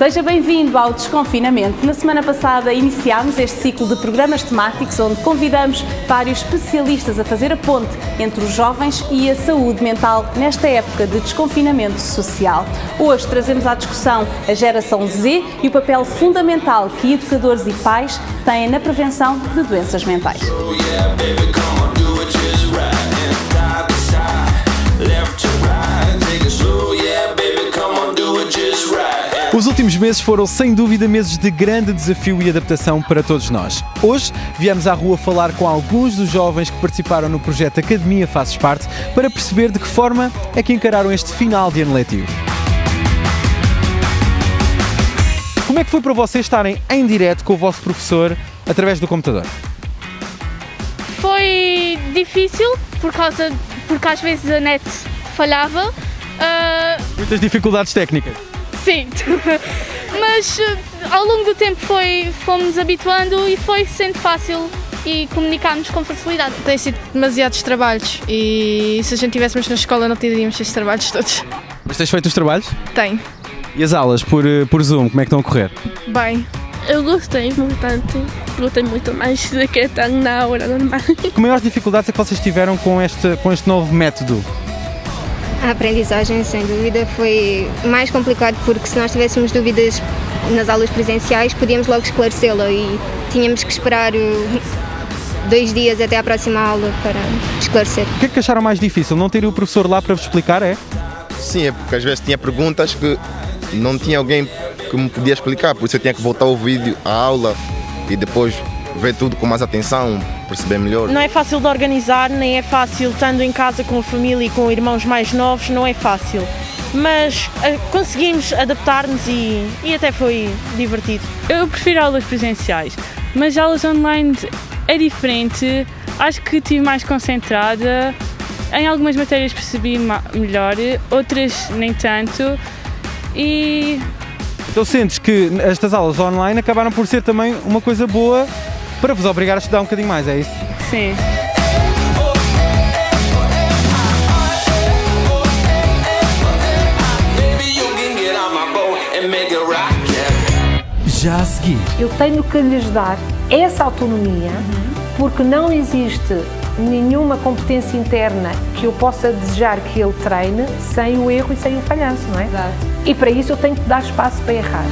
Seja bem-vindo ao Desconfinamento. Na semana passada iniciámos este ciclo de programas temáticos onde convidamos vários especialistas a fazer a ponte entre os jovens e a saúde mental nesta época de desconfinamento social. Hoje trazemos à discussão a geração Z e o papel fundamental que educadores e pais têm na prevenção de doenças mentais. Os últimos meses foram, sem dúvida, meses de grande desafio e adaptação para todos nós. Hoje, viemos à rua falar com alguns dos jovens que participaram no projeto Academia Fazes Parte para perceber de que forma é que encararam este final de ano letivo. Como é que foi para vocês estarem em direto com o vosso professor através do computador? Foi difícil porque às vezes a net falhava. Muitas dificuldades técnicas. Sim, mas ao longo do tempo fomos habituando e foi sendo fácil e comunicámos com facilidade. Tem sido demasiados trabalhos e se a gente estivéssemos na escola não teríamos estes trabalhos todos. Mas tens feito os trabalhos? Tenho. E as aulas por Zoom, como é que estão a correr? Bem. Eu gostei muito mais do que estar na aula normal. Que maiores dificuldades é que vocês tiveram com este novo método? A aprendizagem, sem dúvida, foi mais complicado porque se nós tivéssemos dúvidas nas aulas presenciais podíamos logo esclarecê-la e tínhamos que esperar 2 dias até à próxima aula para esclarecer. O que é que acharam mais difícil? Não ter o professor lá para vos explicar, é? Sim, é porque às vezes tinha perguntas que não tinha alguém que me podia explicar, por isso eu tinha que voltar ao vídeo, à aula e depois ver tudo com mais atenção, perceber melhor. Não é fácil de organizar, nem é fácil estando em casa com a família e com irmãos mais novos, não é fácil. Mas conseguimos adaptar-nos e até foi divertido. Eu prefiro aulas presenciais, mas aulas online é diferente. Acho que estive mais concentrada. Em algumas matérias percebi melhor, outras nem tanto. Então sentes que estas aulas online acabaram por ser também uma coisa boa para vos obrigar a estudar um bocadinho mais, é isso? Sim. Já a seguir. Eu tenho que lhes dar essa autonomia, porque não existe nenhuma competência interna que eu possa desejar que ele treine sem o erro e sem o falhanço, não é? Exato. E para isso eu tenho que dar espaço para errar.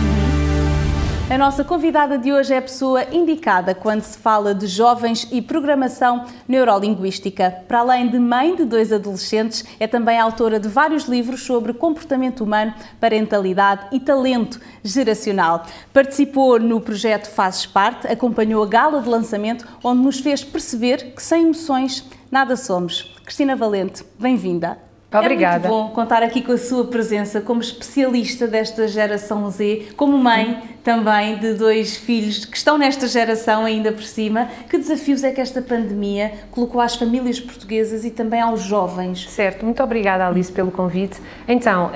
A nossa convidada de hoje é a pessoa indicada quando se fala de jovens e programação neurolinguística. Para além de mãe de 2 adolescentes, é também autora de vários livros sobre comportamento humano, parentalidade e talento geracional. Participou no projeto Fazes Parte, acompanhou a gala de lançamento, onde nos fez perceber que sem emoções nada somos. Cristina Valente, bem-vinda. Obrigada. É muito bom contar aqui com a sua presença como especialista desta geração Z, como mãe também de 2 filhos que estão nesta geração ainda por cima. Que desafios é que esta pandemia colocou às famílias portuguesas e também aos jovens? Certo, muito obrigada, Alice, pelo convite. Então,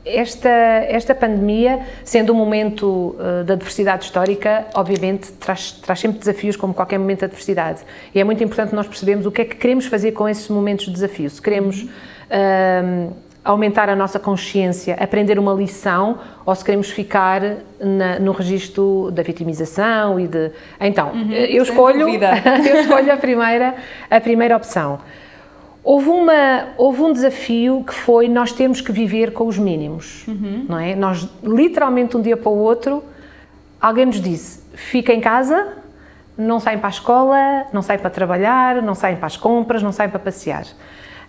esta pandemia, sendo um momento de adversidade histórica, obviamente traz sempre desafios, como qualquer momento de adversidade. E é muito importante nós percebermos o que é que queremos fazer com esses momentos de desafio. Se queremos aumentar a nossa consciência, aprender uma lição, ou se queremos ficar no registro da vitimização e de... Então, eu escolho a primeira opção. Houve um desafio que foi nós termos que viver com os mínimos, não é? Nós, literalmente, um dia para o outro, alguém nos disse, fica em casa, não saem para a escola, não saem para trabalhar, não saem para as compras, não saem para passear.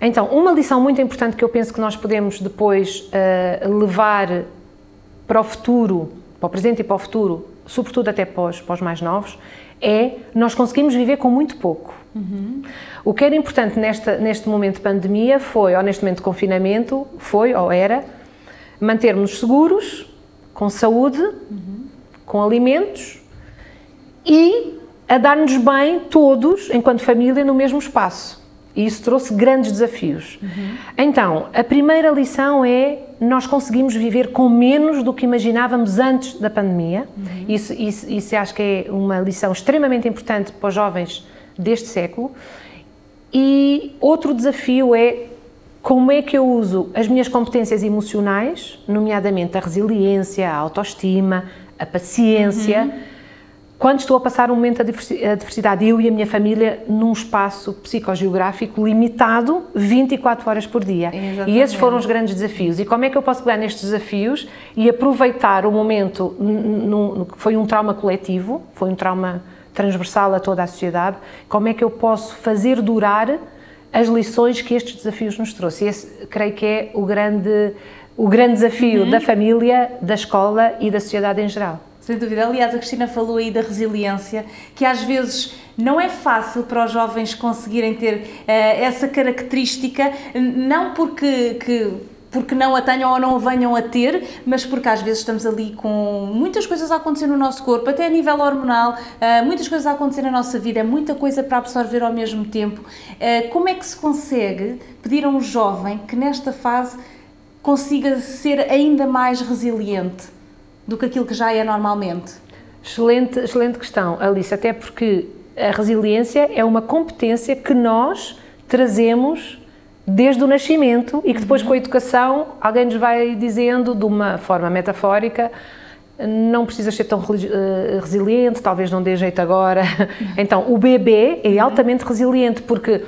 Então, uma lição muito importante que eu penso que nós podemos depois levar para o futuro, para o presente e para o futuro, sobretudo até para os mais novos, é nós conseguimos viver com muito pouco. O que era importante neste momento de pandemia foi, ou neste momento de confinamento, era mantermos seguros, com saúde, com alimentos e a dar-nos bem todos, enquanto família, no mesmo espaço. E isso trouxe grandes desafios. Então, a primeira lição é nós conseguimos viver com menos do que imaginávamos antes da pandemia. Isso acho que é uma lição extremamente importante para os jovens deste século. E outro desafio é como é que eu uso as minhas competências emocionais, nomeadamente a resiliência, a autoestima, a paciência, quando estou a passar um momento de adversidade, eu e a minha família, num espaço psicogeográfico limitado, 24 horas por dia. Exatamente. E esses foram os grandes desafios. E como é que eu posso pegar nestes desafios e aproveitar o momento, que foi um trauma coletivo, foi um trauma transversal a toda a sociedade, como é que eu posso fazer durar as lições que estes desafios nos trouxe? Esse, creio que é o grande desafio da família, da escola e da sociedade em geral. Sem dúvida. Aliás, a Cristina falou aí da resiliência, que às vezes não é fácil para os jovens conseguirem ter essa característica, não porque não a tenham ou não a venham a ter, mas porque às vezes estamos ali com muitas coisas a acontecer no nosso corpo, até a nível hormonal, muitas coisas a acontecer na nossa vida, é muita coisa para absorver ao mesmo tempo. Como é que se consegue pedir a um jovem que nesta fase consiga ser ainda mais resiliente do que aquilo que já é normalmente? Excelente questão, Alice, até porque a resiliência é uma competência que nós trazemos desde o nascimento e que depois com a educação alguém nos vai dizendo de uma forma metafórica: não precisas ser tão resiliente, talvez não dê jeito agora. Então o bebê é altamente resiliente, porque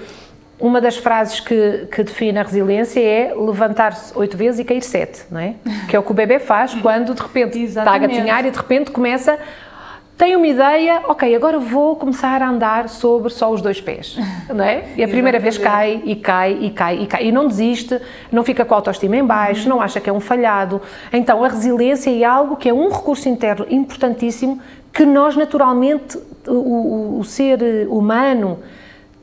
uma das frases que define a resiliência é levantar-se 8 vezes e cair 7, não é? Que é o que o bebê faz quando de repente está a gatinhar e de repente começa, tem uma ideia, ok, agora vou começar a andar sobre só os 2 pés, não é? E a primeira vez cai e não desiste, não fica com a autoestima em baixo, não acha que é um falhado. Então a resiliência é algo que é um recurso interno importantíssimo que nós naturalmente, o ser humano,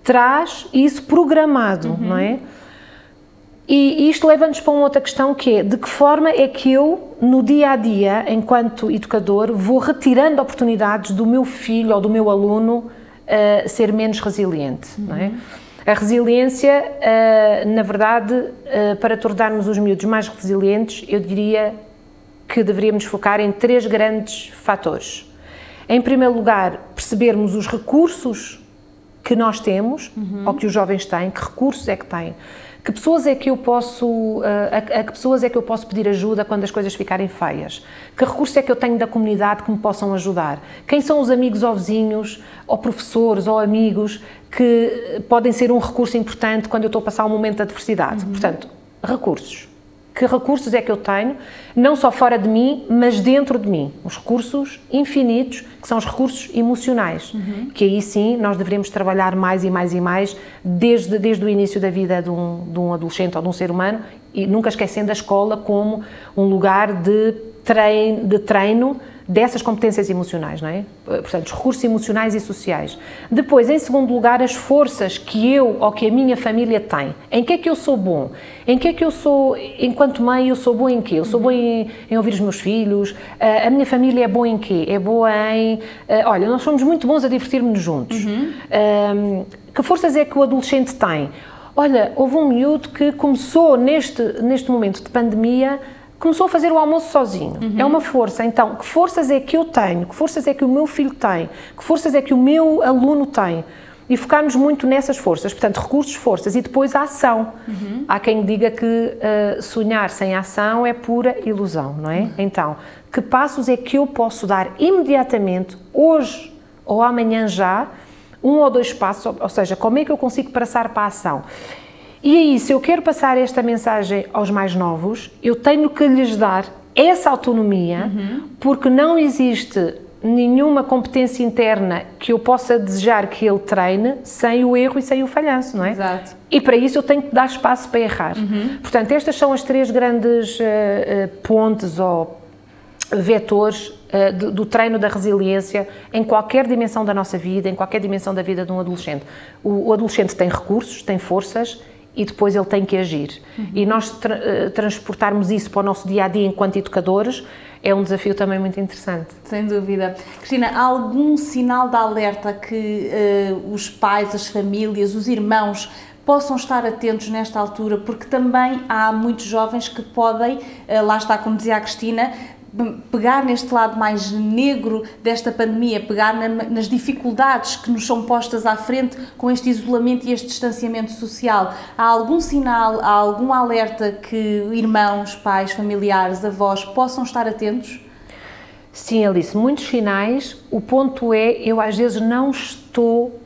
traz isso programado, não é? E isto leva-nos para uma outra questão, que é: de que forma é que eu, no dia-a-dia, enquanto educador, vou retirando oportunidades do meu filho ou do meu aluno ser menos resiliente, não é? A resiliência, na verdade, para tornarmos os miúdos mais resilientes, eu diria que deveríamos focar em 3 grandes fatores. Em primeiro lugar, percebermos os recursos que nós temos, ou que os jovens têm, que recursos é que têm, que pessoas é que eu posso, a que pessoas é que eu posso pedir ajuda quando as coisas ficarem feias, que recursos é que eu tenho da comunidade que me possam ajudar, quem são os amigos ou vizinhos, ou professores, ou amigos, que podem ser um recurso importante quando eu estou a passar um momento de adversidade. Portanto, recursos. Que recursos é que eu tenho, não só fora de mim, mas dentro de mim? Os recursos infinitos, que são os recursos emocionais, que aí sim nós deveríamos trabalhar mais e mais e mais desde o início da vida de um adolescente ou de um ser humano, e nunca esquecendo a escola como um lugar de treino dessas competências emocionais, não é? Portanto, os recursos emocionais e sociais. Depois, em segundo lugar, as forças que eu ou que a minha família tem. Em que é que eu sou bom? Em que é que eu sou, enquanto mãe, eu sou boa em quê? Eu sou boa em ouvir os meus filhos? A minha família é boa em quê? É boa em... olha, nós somos muito bons a divertir-nos juntos. Que forças é que o adolescente tem? Olha, houve um miúdo que começou neste momento de pandemia, começou a fazer o almoço sozinho. É uma força. Então, que forças é que eu tenho? Que forças é que o meu filho tem? Que forças é que o meu aluno tem? E focarmos muito nessas forças. Portanto, recursos, forças. E depois a ação. Há quem diga que sonhar sem ação é pura ilusão, não é? Então, que passos é que eu posso dar imediatamente, hoje ou amanhã já, 1 ou 2 passos, ou seja, como é que eu consigo passar para a ação? E aí, se eu quero passar esta mensagem aos mais novos, eu tenho que lhes dar essa autonomia, porque não existe nenhuma competência interna que eu possa desejar que ele treine sem o erro e sem o falhanço, não é? Exato. E para isso eu tenho que dar espaço para errar. Portanto, estas são as 3 grandes pontes ou vetores do treino da resiliência em qualquer dimensão da nossa vida, em qualquer dimensão da vida de um adolescente. O adolescente tem recursos, tem forças, e depois ele tem que agir. E nós transportarmos isso para o nosso dia-a-dia enquanto educadores é um desafio também muito interessante. Sem dúvida. Cristina, há algum sinal de alerta que os pais, as famílias, os irmãos possam estar atentos nesta altura? Porque também há muitos jovens que podem, lá está, como dizia a Cristina, pegar neste lado mais negro desta pandemia, pegar nas dificuldades que nos são postas à frente com este isolamento e este distanciamento social. Há algum sinal, há algum alerta que irmãos, pais, familiares, avós possam estar atentos? Sim, Alice, muitos sinais. O ponto é, eu às vezes não estou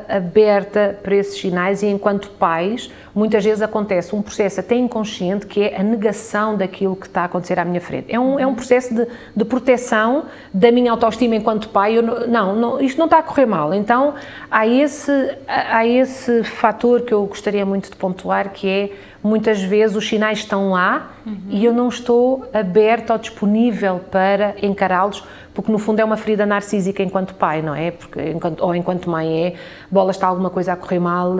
aberta para esses sinais e enquanto pais, muitas vezes acontece um processo até inconsciente que é a negação daquilo que está a acontecer à minha frente. É um processo de proteção da minha autoestima enquanto pai. Isto não está a correr mal. Então, há esse fator que eu gostaria muito de pontuar, que é, muitas vezes os sinais estão lá e eu não estou aberta ou disponível para encará-los, porque no fundo é uma ferida narcísica enquanto pai, não é? Porque, enquanto mãe é, bola, está alguma coisa a correr mal,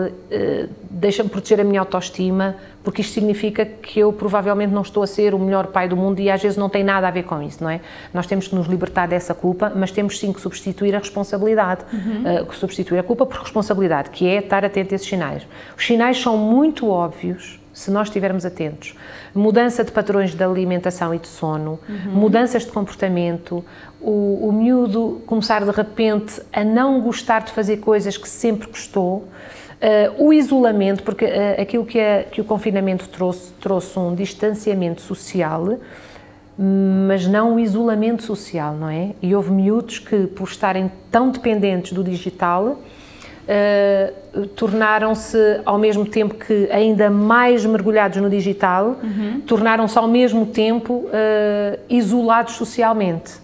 deixa-me proteger a minha autoestima, porque isto significa que eu provavelmente não estou a ser o melhor pai do mundo e às vezes não tem nada a ver com isso, não é? Nós temos que nos libertar dessa culpa, mas temos sim que substituir a responsabilidade, substituir a culpa por responsabilidade, que é estar atento a esses sinais. Os sinais são muito óbvios, se nós estivermos atentos. Mudança de padrões de alimentação e de sono, mudanças de comportamento, o miúdo começar de repente a não gostar de fazer coisas que sempre gostou, o isolamento, porque aquilo que o confinamento trouxe um distanciamento social, mas não o isolamento social, não é? E houve miúdos que, por estarem tão dependentes do digital, tornaram-se, ao mesmo tempo que ainda mais mergulhados no digital, tornaram-se ao mesmo tempo isolados socialmente.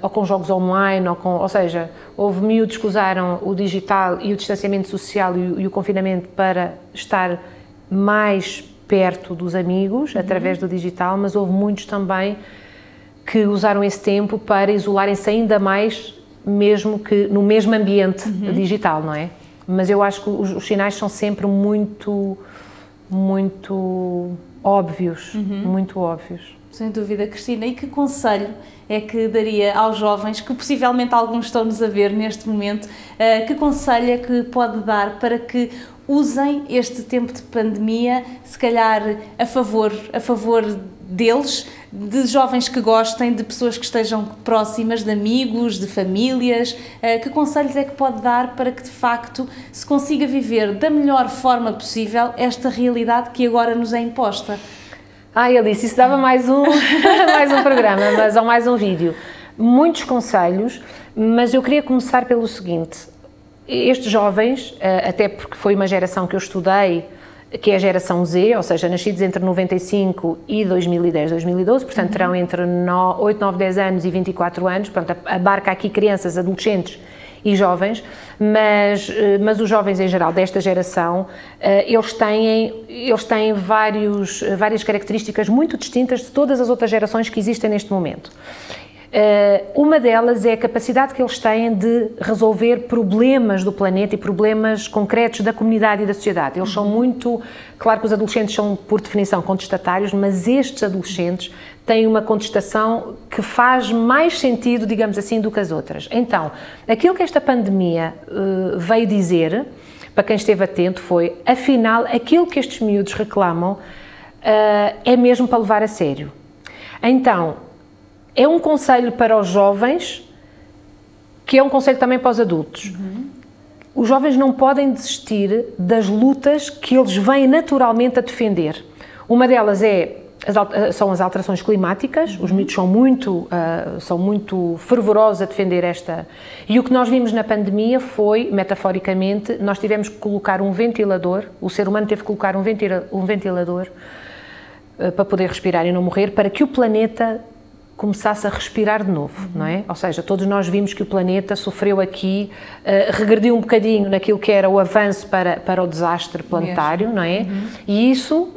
Ou com jogos online, ou seja, houve miúdos que usaram o digital e o distanciamento social e o confinamento para estar mais perto dos amigos, através do digital, mas houve muitos também que usaram esse tempo para isolarem-se ainda mais, mesmo que no mesmo ambiente digital, não é? Mas eu acho que os sinais são sempre muito óbvios, muito óbvios. Sem dúvida, Cristina. E que conselho é que daria aos jovens, que possivelmente alguns estão-nos a ver neste momento, que conselho é que pode dar para que usem este tempo de pandemia, se calhar a favor deles, de jovens que gostem, de pessoas que estejam próximas, de amigos, de famílias? Que conselhos é que pode dar para que de facto se consiga viver da melhor forma possível esta realidade que agora nos é imposta? Ai, Alice, isso dava mais um programa, ou mais um vídeo. Muitos conselhos, mas eu queria começar pelo seguinte. Estes jovens, até porque foi uma geração que eu estudei, que é a geração Z, ou seja, nascidos entre 95 e 2010, 2012, portanto terão entre 8, 9, 10 anos e 24 anos, portanto abarca aqui crianças, adolescentes e jovens, mas os jovens em geral desta geração, eles têm várias características muito distintas de todas as outras gerações que existem neste momento. Uma delas é a capacidade que eles têm de resolver problemas do planeta e problemas concretos da comunidade e da sociedade. Eles são muito... Claro que os adolescentes são, por definição, contestatários, mas estes adolescentes têm uma contestação que faz mais sentido, digamos assim, do que as outras. Então, aquilo que esta pandemia veio dizer, para quem esteve atento, foi, afinal, aquilo que estes miúdos reclamam é mesmo para levar a sério. Então, é um conselho para os jovens, que é um conselho também para os adultos. Os jovens não podem desistir das lutas que eles vêm naturalmente a defender. Uma delas são as alterações climáticas. Os miúdos são muito fervorosos a defender esta. E o que nós vimos na pandemia foi, metaforicamente, nós tivemos que colocar um ventilador, o ser humano teve que colocar um ventilador para poder respirar e não morrer, para que o planeta começasse a respirar de novo, não é? Ou seja, todos nós vimos que o planeta sofreu aqui, regrediu um bocadinho naquilo que era o avanço para o desastre planetário, não é? E isso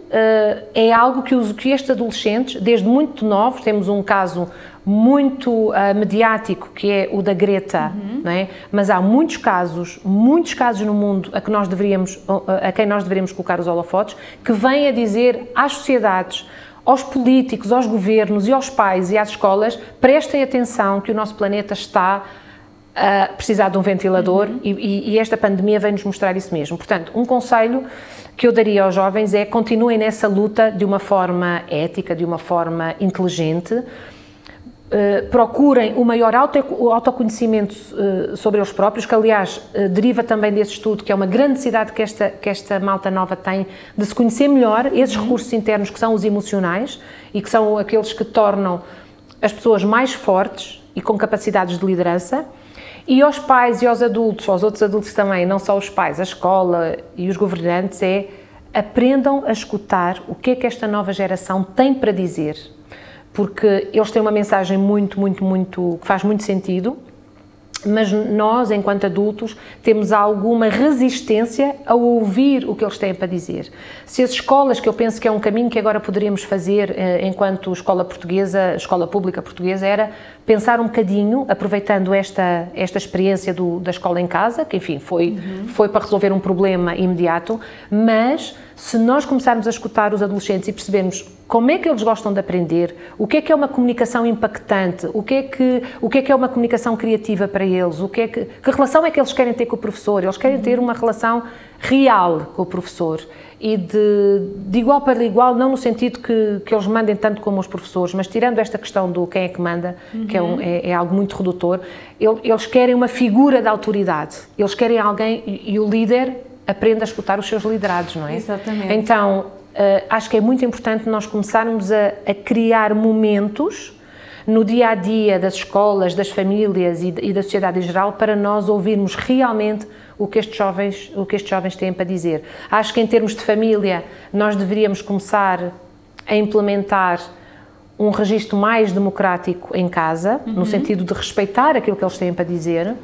é algo que estes adolescentes, desde muito novos, temos um caso muito mediático, que é o da Greta, não é? Mas há muitos casos no mundo a quem nós deveríamos colocar os holofotes, que vêm a dizer às sociedades, aos políticos, aos governos e aos pais e às escolas, prestem atenção que o nosso planeta está a precisar de um ventilador e esta pandemia vem-nos mostrar isso mesmo. Portanto, um conselho que eu daria aos jovens é: continuem nessa luta de uma forma ética, de uma forma inteligente, procurem o maior autoconhecimento sobre eles próprios, que aliás deriva também desse estudo, que é uma grande necessidade que esta malta nova tem, de se conhecer melhor, esses recursos internos que são os emocionais e que são aqueles que tornam as pessoas mais fortes e com capacidades de liderança. E aos pais e aos adultos, aos outros adultos também, não só os pais, a escola e os governantes, aprendam a escutar o que é que esta nova geração tem para dizer, porque eles têm uma mensagem que faz muito sentido, mas nós, enquanto adultos, temos alguma resistência a ouvir o que eles têm para dizer. Se as escolas, que eu penso que é um caminho que agora poderíamos fazer enquanto escola portuguesa, escola pública portuguesa, era pensar um bocadinho, aproveitando esta experiência da escola em casa, que enfim foi para resolver um problema imediato, mas se nós começarmos a escutar os adolescentes e percebermos como é que eles gostam de aprender, o que é uma comunicação impactante, o que é uma comunicação criativa para eles, que relação é que eles querem ter com o professor. Eles querem ter uma relação real com o professor e de igual para igual, não no sentido que eles mandem tanto como os professores, mas tirando esta questão do quem é que manda, que é algo muito redutor, eles querem uma figura de autoridade, eles querem alguém, e o líder aprende a escutar os seus liderados, não é? Exatamente. Então, acho que é muito importante nós começarmos a criar momentos no dia-a-dia das escolas, das famílias e da sociedade em geral, para nós ouvirmos realmente o que estes jovens têm para dizer. Acho que em termos de família nós deveríamos começar a implementar um registro mais democrático em casa, no sentido de respeitar aquilo que eles têm para dizer.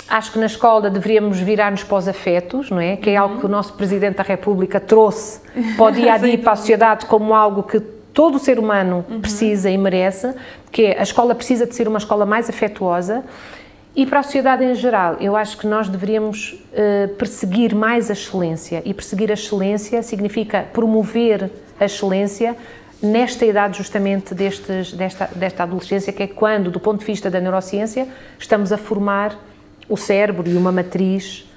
Acho que na escola deveríamos virar-nos para os afetos, não é? Que é algo que o nosso Presidente da República trouxe para o dia-a-dia e para a sociedade como algo que todo o ser humano precisa e merece, que é, a escola precisa de ser uma escola mais afetuosa. E para a sociedade em geral, eu acho que nós deveríamos perseguir mais a excelência, e perseguir a excelência significa promover a excelência nesta idade justamente desta adolescência, que é quando, do ponto de vista da neurociência, estamos a formar o cérebro e uma matriz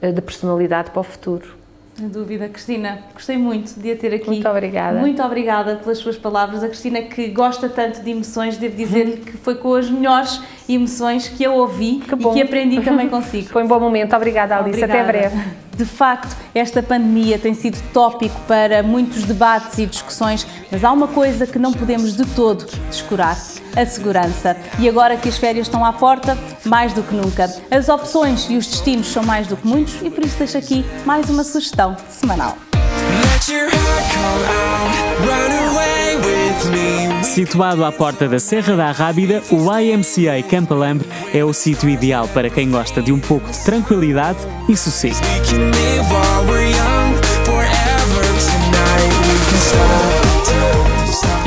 de personalidade para o futuro. Sem dúvida. Cristina, gostei muito de a ter aqui. Muito obrigada. Muito obrigada pelas suas palavras. A Cristina, que gosta tanto de emoções, devo dizer-lhe que foi com as melhores emoções que eu ouvi e que aprendi também consigo. Foi um bom momento. Obrigada, Alice. Obrigada. Até breve. De facto, esta pandemia tem sido tópico para muitos debates e discussões, mas há uma coisa que não podemos de todo descurar: a segurança. E agora que as férias estão à porta, mais do que nunca. As opções e os destinos são mais do que muitos e por isso deixo aqui mais uma sugestão semanal. Situado à porta da Serra da Arrábida, o YMCA Campo Alambre é o sítio ideal para quem gosta de um pouco de tranquilidade e sossego.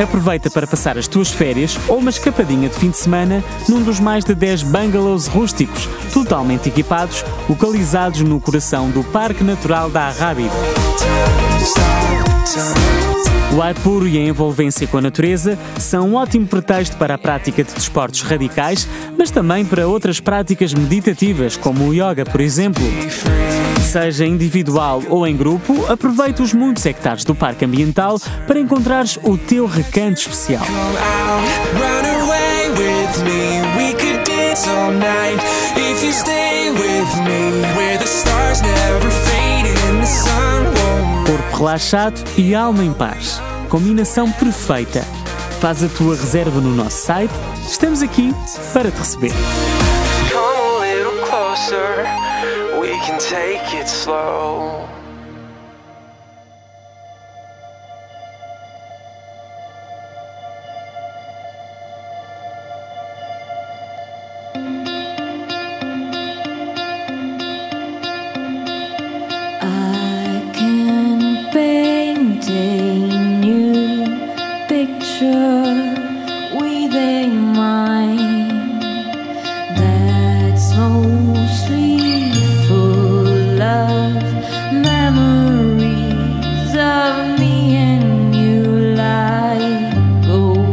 Aproveita para passar as tuas férias ou uma escapadinha de fim de semana num dos mais de 10 bungalows rústicos, totalmente equipados, localizados no coração do Parque Natural da Arrábida. O ar puro e a envolvência com a natureza são um ótimo pretexto para a prática de desportos radicais, mas também para outras práticas meditativas, como o yoga, por exemplo. Seja individual ou em grupo, aproveita os muitos hectares do Parque Ambiental para encontrares o teu recanto especial. Corpo relaxado e alma em paz. Combinação perfeita. Faz a tua reserva no nosso site. Estamos aqui para te receber. Take it slow. I can paint a new picture with a mind that's mostly full of memories of me and you, like ghosts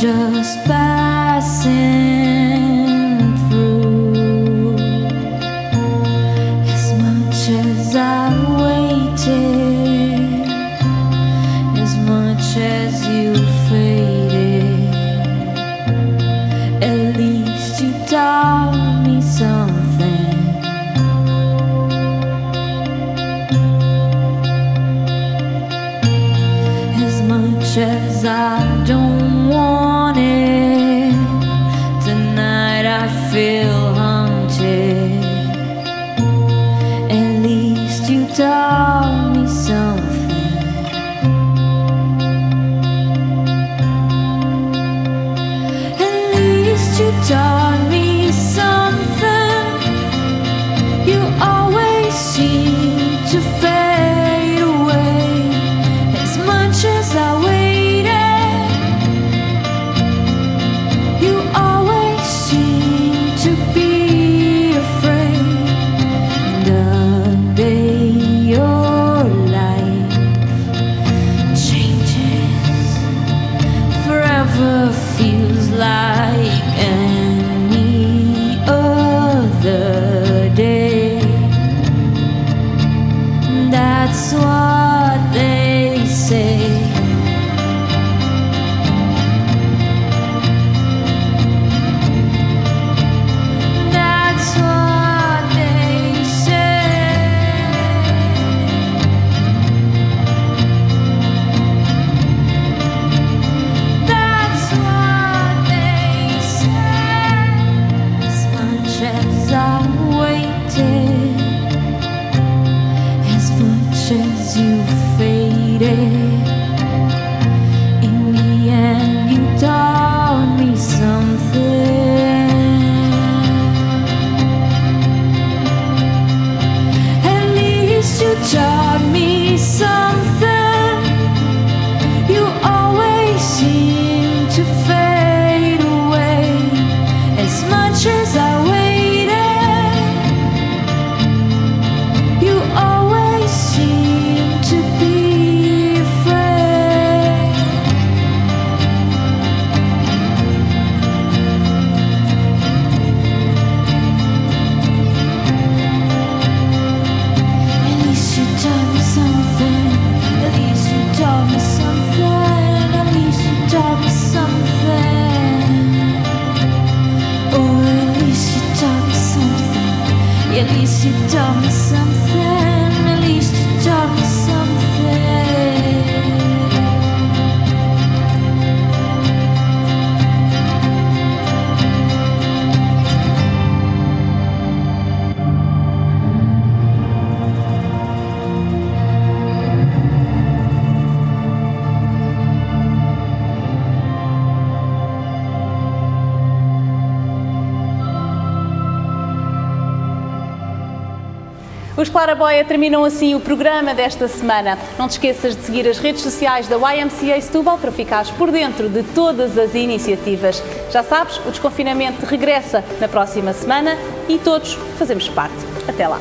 just passing through. least you taught me something. You always seem to fade away as much as I waited. You always seem to be afraid. The day your life changes, forever feels like any other day. That's what they say. That's what they say. That's what they say. As much as I waited, as much as you faded, in the end you taught me something. At least you taught me something. You always seem to fade away as much as I waited. You always seem to be afraid. At least you taught me something. At least you taught me something. At least you taught me something. Oh, at least you taught me something. At least you taught me something. At least you taught me something. Os Claraboia terminam assim o programa desta semana. Não te esqueças de seguir as redes sociais da YMCA Setúbal para ficares por dentro de todas as iniciativas. Já sabes, o desconfinamento regressa na próxima semana e todos fazemos parte. Até lá!